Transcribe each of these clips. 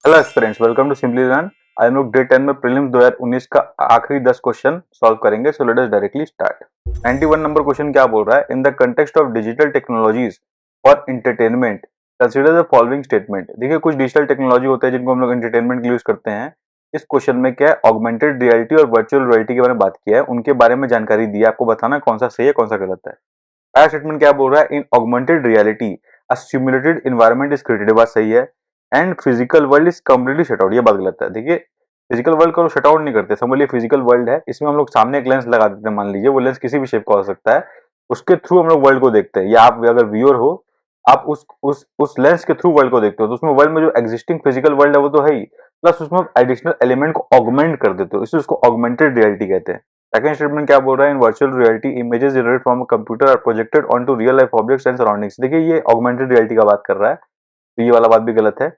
Hello friends, welcome to Simplilearn. आज हम लोग डे 10 में प्रीलिम्स 2019 का आखिरी 10 क्वेश्चन सॉल्व करेंगे। So let us directly start. 91 number question क्या बोल रहा है? In the context of digital technologies for entertainment consider the following statement. देखिए, कुछ डिजिटल टेक्नोलॉजी होते हैं जिनको हम लोग एंटरटेनमेंट के लिए यूज करते हैं। इस क्वेश्चन में क्या है, ऑगमेंटेड रियलिटी और वर्चुअल रियलिटी के बारे में बात किया है, उनके बारे में जानकारी दी है। आपको बताना कौन सा सही है कौन सा गलत है। पहला स्टेटमेंट क्या बोल रहा है? In augmented reality a simulated environment is created, बात सही है। And physical world is completely shut out, ये बात गलत है। देखिए, फिजिकल वर्ल्ड को शट आउट नहीं करते। समझ लीजिए फिजिकल वर्ल्ड है, इसमें हम लोग सामने एक लेंस लगा देते हैं। मान लीजिए वो लेंस किसी भी शेप का हो सकता है, उसके थ्रू हम लोग वर्ल्ड को देखते हैं। या आप अगर व्यूअर हो, आप उस लेंस के थ्रू वर्ल्ड को देखते हो, तो उसमें वर्ल्ड में जो एग्जिस्टिंग फिजिकल वर्ल्ड है वो तो है ही, प्लस उसमें एडिशनल एलिमेंट को ऑगमेंट कर देते हो, इसलिए उसको ऑगमेंटेड रियलिटी कहते हैं। सेकंड स्टेटमेंट क्या बोल रहा है? In virtual reality images generated from a computer are projected onto real life objects and surroundings. देखिए, ये ऑगमेंटेड रियलिटी का बात कर रहा है, तो ये वाला बात भी गलत है।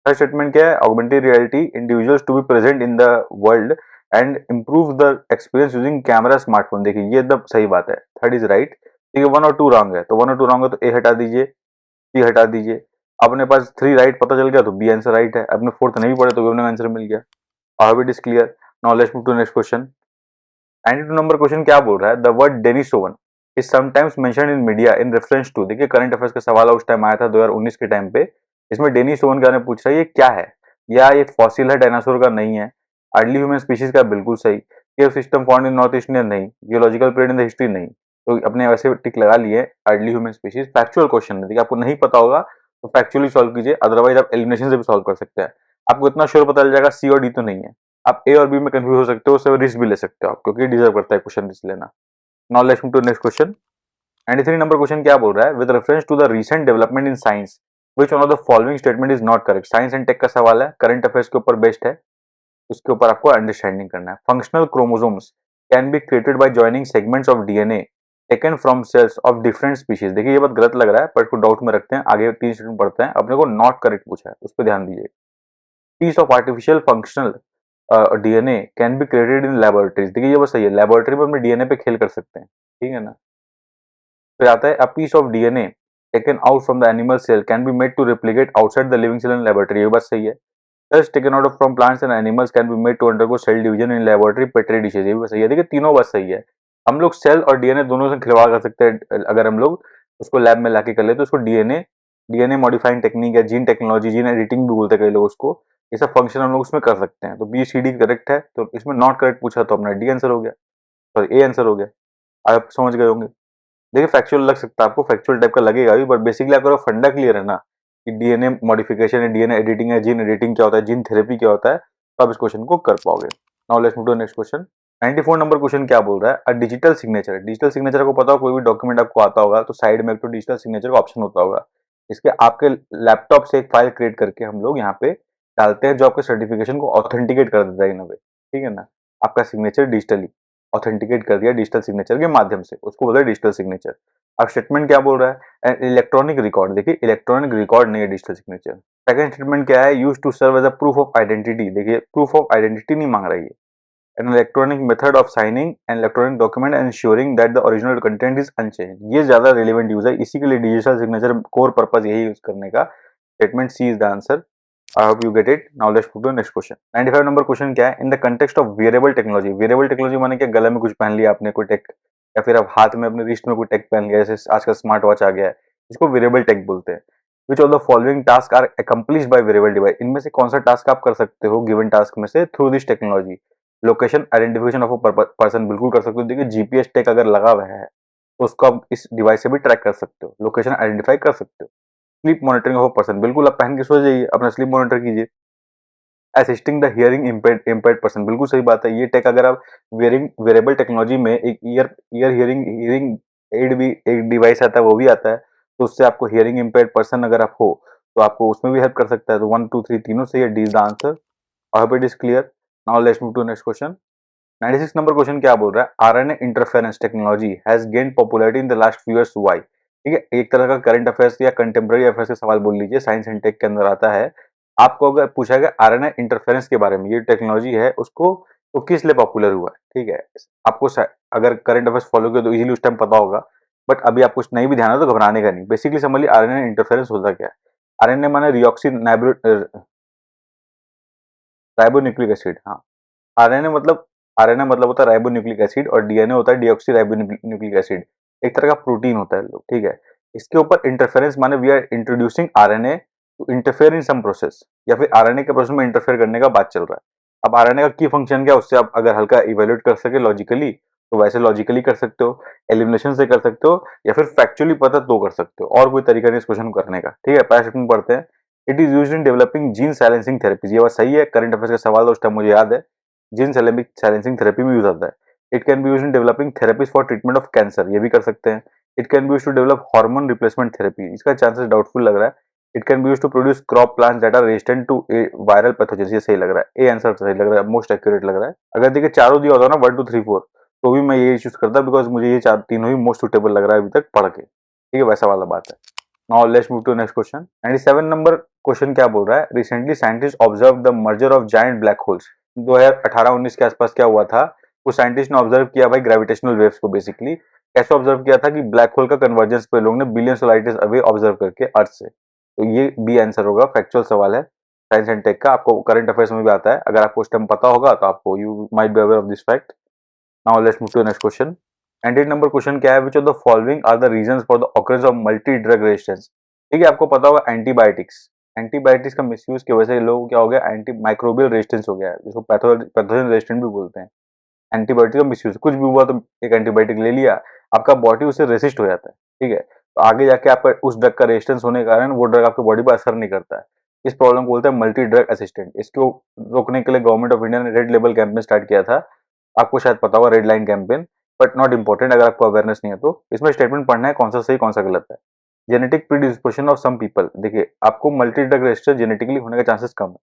थर्ड स्टेटमेंट क्या है? Augmented reality individuals to be present in the world and improve the experience using camera smartphone. देखिए, ये एकदम सही बात है। Third is right. ठीक है, वन और टू रॉन्ग है, तो वन और टू रॉन्ग है तो ए हटा दीजिए, सी हटा दीजिए। अपने पास थ्री राइट पता चल गया तो बी आंसर राइट है। अपने फोर्थ नहीं पढ़े तो बी अपने आंसर मिल गया। I hope it is clear. Now let's move to next question. 92 number question क्या बोल रहा है? The word Denisovan is sometimes mentioned in media in reference to. देखिए, करंट अफेयर्स का सवाल उस टाइम आया था 2019 के टाइम पे। इसमें डेनिसोवन के बारे में पूछ रहा है, ये क्या है? या ये फॉसिल है, डायनासोर का नहीं है। अर्ली ह्यूमन स्पीशीज का बिल्कुल सही। Cave system found in north east India नहीं। Geological period in the history नहीं। तो अपने वैसे टिक लगा लिए। Early human species factual question है, देखिए आपको नहीं पता होगा तो फैक्चुअली सॉल्व कीजिए, अदरवाइज आप एलिमिनेशन से भी सॉल्व कर सकते हैं। आपको इतना श्योर पता चल जाएगा सी और डी तो नहीं है। आप ए और बी में कंफ्यूज हो सकते हो, उससे रिस्क भी ले सकते हो आप, क्योंकि डिजर्व करता है क्वेश्चन रिस्क लेना। Now let's move to next question. 93 number question क्या बोल रहा है? With reference to the recent development in science which one of the following statement is not correct. Science and tech का सवाल है, करंट अफेयर्स के ऊपर बेस्ड है, उसके ऊपर आपको अंडरस्टैंडिंग करना है। Functional chromosomes can be created by joining segments of DNA taken from cells of different species. देखिए, ये बात गलत लग रहा है, पर इसको डाउट में रखते हैं, आगे तीन स्टेटमेंट पढ़ते हैं। अपने को नॉट करेक्ट पूछा है, उस पर ध्यान दीजिए। Piece of artificial functional DNA can be created in laboratories. देखिए, ये बस सही है, लैबोरेटरी में अपने डीएनए पे खेल कर सकते हैं, ठीक है ना। फिर आता है a piece of DNA taken out from the animal cell can be made to replicate outside the living cell in laboratory. ये बात सही है। Cells taken out from plants and animals can be made to undergo cell division in laboratory petri dishes. ये भी बात सही है। देखिए, तीनों बात सही है। हम लोग सेल और डीएनए दोनों से खिलवाड़ कर सकते हैं, अगर हम लोग उसको लैब में लाके कर ले तो उसको डीएनए डीएनए मॉडिफाइंग टेक्निक या जीन टेक्नोलॉजी, जीन एडिटिंग भी बोलते हैं कई लोग उसको। ये सब फंक्शन हम लोग उसमें कर सकते हैं। तो बी सी डी करेक्ट है, तो इसमें नॉट करेक्ट पूछा तो अपना डी आंसर हो गया, सॉरी ए आंसर हो गया। आप समझ गए होंगे। देखिए, फैक्चुअल लग सकता है आपको, फैक्चुअल टाइप का लगेगा भी, बट बेसिकली आपका फंडा क्लियर है ना कि डीएनए मॉडिफिकेशन है, डीएनए एडिटिंग है, जीन एडिटिंग क्या होता है, जीन थेरेपी क्या होता है, तो आप इस क्वेश्चन को कर पाओगे। Now let's move to next question. 94 number question क्या बोल रहा है? A digital signature. Digital signature को पता हो, कोई भी डॉक्यूमेंट आपको आता होगा तो साइड में एक तो डिजिटल सिग्नेचर का ऑप्शन होता होगा। इसके आपके लैपटॉप से एक फाइल क्रिएट करके हम लोग यहाँ पे डालते हैं, जो आपके सर्टिफिकेशन को ऑथेंटिकेट कर देता है इन अ वे, ठीक है ना। आपका सिग्नेचर डिजिटली ऑथेंटिकेट कर दिया डिजिटल सिग्नेचर के माध्यम से, उसको बोलते हैं डिजिटल सिग्नेचर। अब स्टेटमेंट क्या बोल रहा है? An electronic record. देखिए, इलेक्ट्रॉनिक रिकॉर्ड नहीं है डिजिटल सिग्नेचर। सेकंड स्टेटमेंट क्या है? Use to serve as a proof of identity. देखिए, प्रूफ ऑफ आइडेंटिटी नहीं मांग रही है। An electronic method of signing an electronic document ensuring that the original content is unchange. ये ज्यादा रिलेवेंट यूज है, इसी के लिए डिजिटल सिग्नेचर कोर पर्पज यही यूज करने का। Statement C is the answer. I hope you get it. Now let's move to next question. 95 number question क्या है? In the context of wearable technology. Wearable technology माने क्या? गले में कुछ पहन लिया आपने, कोई टेक, या फिर आप हाथ में अपने रिस्ट में कोई टेक पहन लिया, जैसे आजकल स्मार्ट वॉच आ गया है, इसको वियरेबल टेक बोलते हैं। Which of the following task are accomplish by wearable device. इनमें से कौन सा टास्क आप कर सकते हो गिवन टास्क में से through this technology? Location identification of a person, बिल्कुल कर सकते हो। देखिए, जीपीएस टेक अगर लगा हुआ है तो उसको आप इस डिवाइस से भी ट्रैक कर सकते हो, लोकेशन आइडेंटिफाई कर सकते हो। Sleep monitoring of a person, बिल्कुल आप पहन के सो जाइए, अपना स्लीप मॉनिटर कीजिए। Assisting the hearing impaired person, बिल्कुल सही बात है। ये टेक अगर आप वेयरिंग वेरेबल टेक्नोलॉजी में एक ईयर हियरिंग हियरिंग एड भी एक डिवाइस आता है, वो भी आता है, तो उससे आपको हियरिंग इम्पेयर्ड पर्सन अगर आप हो तो आपको उसमें भी हेल्प कर सकता है। तो 1 2 3 तीनों सही है, D is the answer. I hope it is clear. Now let's move to next question. 96 number question क्या बोल रहा है? RNA interference technology has gained popularity in the last few years, why? ठीक है, एक तरह का करंट अफेयर्स या कंटेम्प्रेरी अफेयर्स का सवाल बोल लीजिए, साइंस एंड टेक के अंदर आता है। आपको अगर पूछा गया आरएनए इंटरफेरेंस के बारे में, ये टेक्नोलॉजी है उसको तो किस लिए पॉपुलर हुआ है, ठीक है। आपको अगर करंट अफेयर्स फॉलो किया तो इजीली उस टाइम पता होगा, बट अभी आपको कुछ नहीं भी ध्यान है तो घबराने का नहीं। बेसिकली समझ लिया आरएनए इंटरफेरेंस होता क्या है। आरएनए माने रिऑक्सी राइबोन्यूक्लिक एसिड, हाँ। आरएनए मतलब होता है राइबोन्यूक्लिक एसिड और डीएनए होता है डीऑक्सी राइबोन्यूक्लिक एसिड। एक तरह का प्रोटीन होता है लोग, ठीक है। इसके ऊपर इंटरफेरेंस माने we are introducing RNA to interfere in some process, या फिर आरएनए के प्रोसेस में इंटरफेयर करने का बात चल रहा है। अब आरएनए का की फंक्शन क्या है, उससे आप अगर हल्का इवेल्युएट कर सके लॉजिकली तो वैसे लॉजिकली कर सकते हो, एलिमिनेशन से कर सकते हो, या फिर फैक्चुअली पता तो कर सकते हो। और कोई तरीका नहीं इस क्वेश्चन को करने का, ठीक है। पहले सेक्शन पढ़ते हैं। It is used in developing gene silencing therapies, ये बात सही है। करंट अफेयर्स का सवाल था उस टाइम, मुझे याद है। जीन साइलेंसिंग थेरेपी में यूज आता है। It can be used in developing therapies for treatment of cancer, ये भी कर सकते हैं। It can be used to develop hormone replacement therapy, इसका चांसेस डाउटफुल लग रहा है। It can be used to produce crop plants that are resistant to viral pathogens, ये सही लग रहा है। ए आंसर सही लग रहा है, मोस्ट एक्यूरेट लग रहा है। अगर देखिए चारों दिया होता ना 1 2 3 4, तो भी मैं ये चूज करता बिकॉज मुझे ये चार तीनों ही मोस्ट सुटेबल लग रहा है अभी तक पढ़ के, ठीक है। वैसा वाला बात है। Now let's move to next question. 97 number question क्या बोल रहा है, recently scientist observe the merger of giant black holes. 2018-19 के आसपास क्या हुआ था, कुछ साइंटिस्ट ने ऑब्जर्व किया भाई ग्रेविटेशनल वेव्स को। बेसिकली कैसे ऑब्जर्व किया था कि ब्लैक होल का कन्वर्जेंस पे लोगों ने billions light years away observe करके अर्थ से। तो ये बी आंसर होगा, फैक्चुअल सवाल है साइंस एंड टेक का, आपको करंट अफेयर्स में भी आता है। अगर आपको उस टाइम पता होगा तो आपको you might be aware of this fact. Now let's move to next question. 98 number question क्या है, which of the following are the reasons for the occurrence of multi drug resistance. ठीक है, आपको पता होगा एंटीबायोटिक्स, एंटीबायोटिक्स का misuse की वजह से लोगों को क्या हो गया, एंटी माइक्रोबियल रेजिस्टेंस हो गया है, जिसको पैथोजन रेजिस्टेंट भी बोलते हैं। एंटीबायोटिक का मिसयूज, कुछ भी हुआ तो एक एंटीबायोटिक ले लिया, आपका बॉडी उससे रेसिस्ट हो जाता है, ठीक है। तो आगे जाके आपका उस ड्रग का रेजिस्टेंस होने के कारण वो ड्रग आपकी बॉडी पर असर नहीं करता है। इस प्रॉब्लम को बोलते हैं मल्टी ड्रग असिस्टेंट। इसको रोकने के लिए गवर्नमेंट ऑफ इंडिया ने रेड लेबल कैंपेन स्टार्ट किया था, आपको शायद पता होगा, red line campaign, but not important अगर आपको अवेयरनेस नहीं है तो। इसमें स्टेटमेंट पढ़ना है कौन सा सही कौन सा गलत है। Genetic predisposition of some people, देखिए आपको मल्टी ड्रग रेजिस्टेंस जेनेटिकली होने का चांसेस कम है,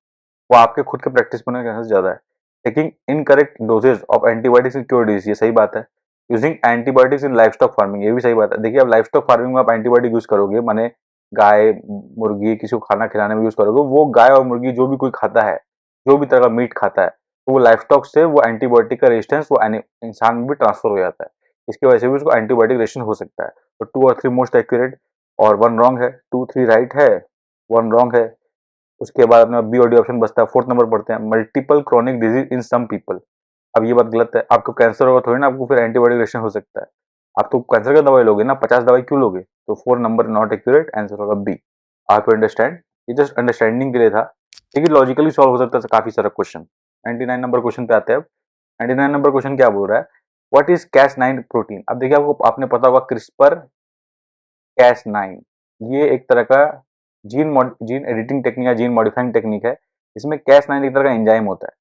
वो आपके खुद के प्रैक्टिस होने का चांसेस ज्यादा है। Taking incorrect doses of antibiotics in cure disease, ये सही बात है। Using antibiotics in livestock farming, ये भी सही बात है। देखिए आप लाइवस्टॉक फार्मिंग में आप एंटीबायोटिक यूज करोगे, माने गाय मुर्गी किसी को खाना खिलाने में यूज करोगे, वो गाय और मुर्गी जो भी कोई खाता है, जो भी तरह का मीट खाता है, तो वो लाइवस्टॉक से वो एंटीबायोटिक का रेजिस्टेंस वो इंसान में भी ट्रांसफर हो जाता है। इसकी वजह से भी उसको एंटीबायोटिक रेजिस्टेंस हो सकता है। तो 2 और 3 मोस्ट एक्यूरेट और 1 रॉन्ग है, 2 3 राइट है, 1 रॉन्ग है। उसके बाद अपना बी और डी ऑप्शन बचता है। 4th नंबर पढ़ते हैं, multiple chronic disease in some people. अब ये बात गलत है, आपको कैंसर होगा थोड़ी ना आपको फिर एंटीबायोटिक रेजिस्टेंस हो सकता है। आप तो कैंसर का दवाई लोगे ना, 50 दवाई क्यों लोगे। तो 4 नंबर नॉट एक्यूरेट, आंसर होगा बी। आप अंडरस्टैंड, ये जस्ट अंडरस्टैंडिंग के लिए था, लेकिन लॉजिकली सॉल्व हो सकता है काफी सारा क्वेश्चन। 99 नंबर क्वेश्चन पे आते हैं अब। 99 नंबर क्वेश्चन क्या बोल रहा है, व्हाट इज Cas9 प्रोटीन। अब देखिए आपको आपने पता होगा क्रिस्पर Cas9, ये एक तरह का जीन एडिटिंग टेक्निक या जीन मॉडिफाइंग टेक्निक है। इसमें Cas9 एक तरह का एंजाइम होता है।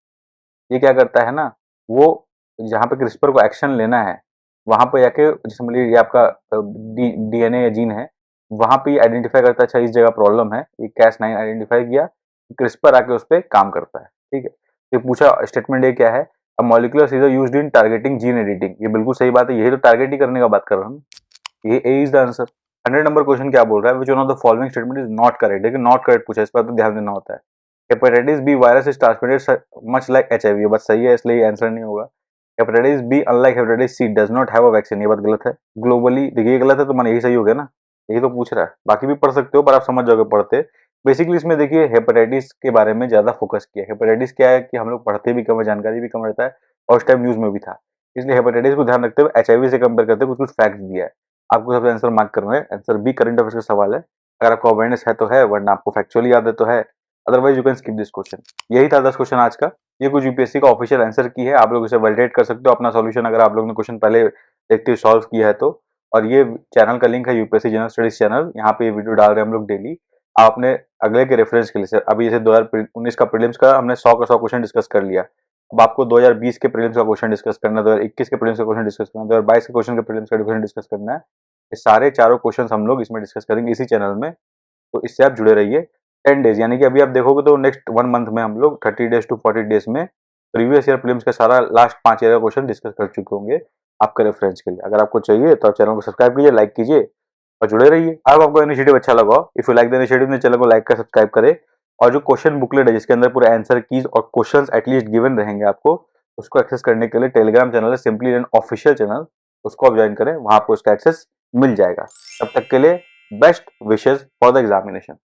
ये क्या करता है ना, वो जहाँ पे क्रिस्पर को एक्शन लेना है वहां पे जाके, जैसे मान लीजिए ये आपका डीएनए या जीन है, वहां पे आइडेंटिफाई करता है, अच्छा इस जगह प्रॉब्लम है, ये Cas9 आइडेंटिफाई किया, क्रिस्पर आके उस पर काम करता है, ठीक है। ये पूछा स्टेटमेंट ये क्या है, a molecular scissor used in targeting gene editing, ये बिल्कुल सही बात है, यही तो टारगेट ही करने का बात कर रहा हूँ, ये A is the answer. 100 number question क्या बोल रहा है, which one of the following statement is not correct. देखिए नॉट करेक्ट पूछा, इस पर तो ध्यान देना होता है। Hepatitis B virus is transmitted much like HIV, ये बात सही है, इसलिए आंसर नहीं होगा। Hepatitis B unlike hepatitis C does not have a vaccine, ये बात गलत है। ग्लोबली देखिए ये गलत है, तो मैंने यही सही हो गया ना, यही तो पूछ रहा है, बाकी भी पढ़ सकते हो पर आप समझ जाओगे पढ़ते। बेसिकली इसमें देखिए हेपेटाइटिस के बारे में ज्यादा फोकस किया है। हेपेटाइटिस क्या है कि हम लोग पढ़ते भी कम है, जानकारी भी कम रहता है, और उस टाइम न्यूज में भी था, इसलिए हेपेटाइटिस को ध्यान रखते हुए एचआईवी से कंपेयर करते हुए कुछ कुछ फैक्ट दिया है। आपको सबसे आंसर मार्क करना है, आंसर बी करंट अफेयर्स का सवाल है। अगर आपको अवेयरनेस है तो है, वरना आपको फैक्चुअली याद है तो है, otherwise you can skip this question. यही था 10 क्वेश्चन आज का। ये कुछ यूपीएससी का ऑफिशियल आंसर की है, आप लोग इसे वैलिडेट कर सकते हो अपना सॉल्यूशन, अगर आप लोग ने क्वेश्चन पहले देखते हुए सॉल्व किया है तो। और ये चैनल का लिंक है यूपीएससी जनरल स्टडीज चैनल, यहाँ पे ये वीडियो डाल रहे हैं हम लोग डेली। आप अपने अगले के रेफरेंस के लिए सर, अभी जैसे 2019 का प्रीलिम्स का हमने 100 का 100 क्वेश्चन डिस्कस कर लिया, अब आपको 2020 के प्रीलिम्स का क्वेश्चन डिस्कस करना है, 2021 के प्रीलिम्स का क्वेश्चन डिस्कस करना है, 2022 के क्वेश्चन के प्रीलिम्स का क्वेश्चन डिस्कस करना है। ये सारे चारों क्वेश्चन हम लोग इसमें डिस्कस करेंगे इसी चैनल में, तो इससे आप जुड़े रहिए। 10 डेज यानी कि अभी आप देखोगे तो नेक्स्ट 1 मंथ में हम लोग 30 डेज टू 40 डेज में प्रीवियस ईयर प्रीलिम्स का सारा लास्ट 5 ईयर का क्वेश्चन डिस्कस कर चुके होंगे आपके रेफरेंस के लिए। अगर आपको चाहिए तो आप चैनल को सब्सक्राइब कीजिए, लाइक कीजिए और जुड़े रहिए। अब आपको इनिशिएटिव अच्छा लगा, if you like the initiative ने चैनल को लाइक कर सब्सक्राइब करें, और जो क्वेश्चन बुकलेट है जिसके अंदर पूरे आंसर कीज और क्वेश्चंस एटलीस्ट गिवन रहेंगे आपको, उसको एक्सेस करने के लिए टेलीग्राम चैनल है सिंपली एन ऑफिशियल चैनल, उसको आप ज्वाइन करें, वहां आपको उसका एक्सेस मिल जाएगा। तब तक के लिए best wishes for the examination.